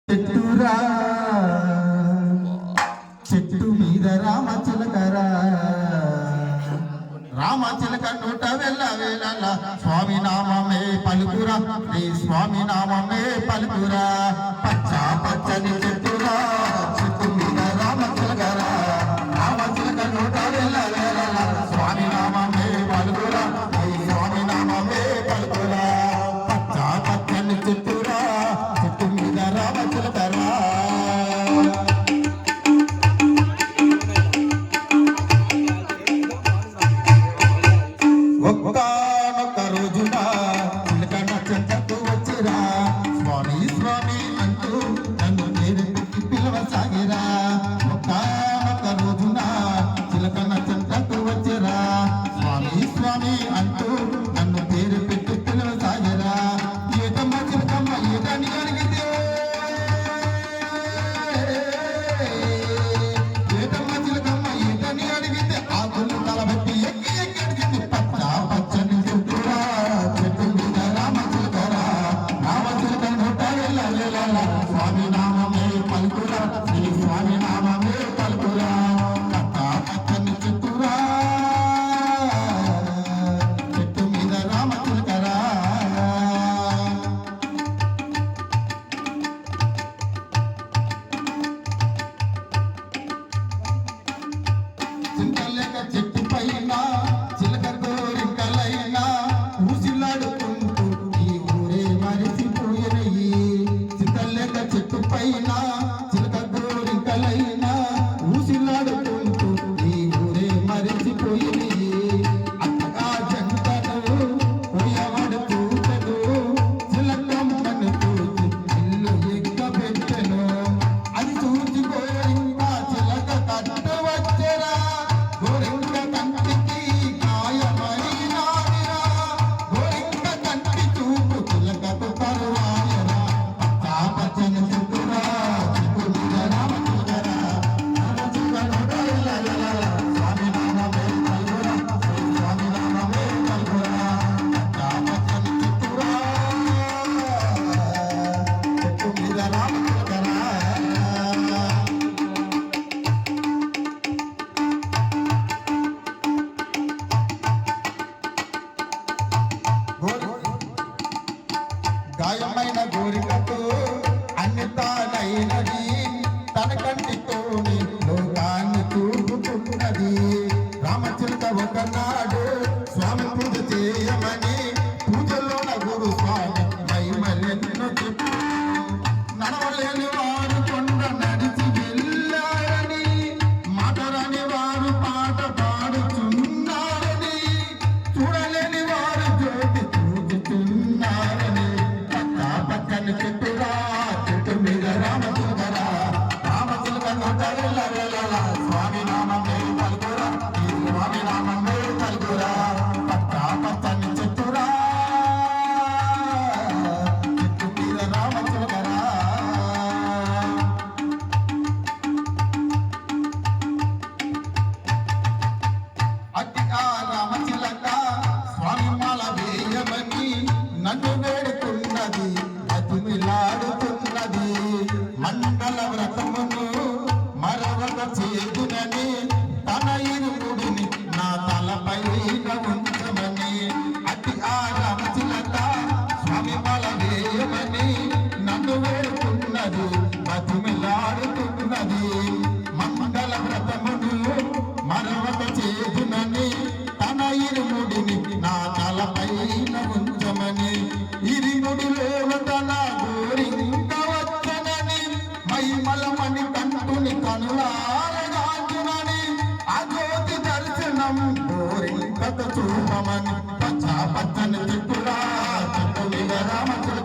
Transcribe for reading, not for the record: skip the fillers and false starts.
చెట్టురా చెట్టు మీద రామచిలకరా రామచిలక నోట వెళ్ళ వేళ స్వామి నామమే పలుకురా నీ స్వామి నామమే పలుకురా పచ్చ పచ్చని చెట్టురా చెట్టు మీద రామచిలకరా రామచిలక నోట వెళ్ళ వేళ స్వామి నామమే పలుకురా నీ స్వామి నామమే పలుకురా పచ్చ పచ్చని చెట్టురా చెట్టు మీద రామచిలకరా ఒక్కనొక్క రోజున చిలకన చెంతకు వచ్చిరా స్వామి స్వామి అంటూ నన్ను నేను పిలవసాగిరా ఒక్కనొక్క రోజున చిలకన చెంతకు వచ్చిరా స్వామి స్వామి అంటూ నన్ను పేరు పెట్టి పిలవసాగిరా ఏటమ్మ చిలకమ్మ ఏటని అడిగితే ఏటమ్మ చిలకమ్మ ఏటని అడిగితే ఆకులు తలబెట్టి ఎక్కి ఎక్కి అడిగింది పచ్చని చెట్టురా చెట్టు మీద రామచిలకరా రామచిలక నోట వెళ్ళ స్వామి నామమే పలుకురా నీ స్వామి నామమే పలుకురా పచ్చని చెట్టురా చెట్టు మీద రామచిలకరా చింతలేక చెట్టు పైన చిలక కోరికలైనా ఊసిలాడుకుంటూ ఈ ఊరే మరిచిపోయినయి చింతలేక చెట్టు పైన చిలక కోరికలైనా ఊసిలాడుకుంటూ ఈ ఊరే మరిచిపోయినయి అత్తగా జంటను పోయవాడు పూతను చిలకమ్మను చూసి ఇల్లు ఎక్కబెట్టెను అది చూసి గోరింకా చిలక కట్టు వచ్చెరా గోరింక కంటికి గాయమైనాదిరా గోరింక కంటి చూపు చిలకకు కరువాయరా పచ్చని చెట్టురా చెట్టు మీద రామచిలకరా రామచిలక నోట వెళ్ళ స్వామి నామమే పలుకురా స్వామి నామమే పలుకురా పచ్చని చెట్టురా చెట్టు మీద రామచిలకరా గాయమైన గోరికతో అన్ని తానైనది తన కంటితోని లోకాన్ని చూపుతున్నది రామచిలక ఒకనాడు స్వామి పూజ చేయమని పూజలోన గురు స్వామి మహిమలెన్నో చెప్పు నడవలేని వారు కొండ నడిచి వెళ్ళారని మాటరాని వారు పాట పాడుచున్నారని చూడలేని వారు జ్యోతి చూపుతున్నారని పచ్చని చెట్టురా చెట్టు మీద రామచిలకరా రామచిలక నోట వెళ్ళ స్వామి నామమే పలుకురా ఈ స్వామి నామమే పలుకురా పచ్చని చెట్టురా చెట్టు మీద రామచిలకరా అట్టి ఆ రామచిలక స్వామి మాల వేయమని నన్ను వేడుకున్నది అతిమిలాడుతున్నది మండల వ్రతమును మరొక చేదునని తన ఇరుముడిని నా తలపైన ఉంచమని అట్టి ఆ రామచిలక స్వామి మాల వేయమని నన్ను వేడుకున్నది అతిమిలాడుతున్నది మండల వ్రతమును మరొక చేదునని తన ఇరుముడిని నా తలపైన ఉంచమని ఇరుముడిలో తన గోరింక వచ్చనని మహిమలమణి కంటుని కనులారగాంచునని ఆ జ్యోతి దర్శనం గోరింకత చూపమని పచ్చని చెట్టురా చెట్టు మీద రామచిలకరా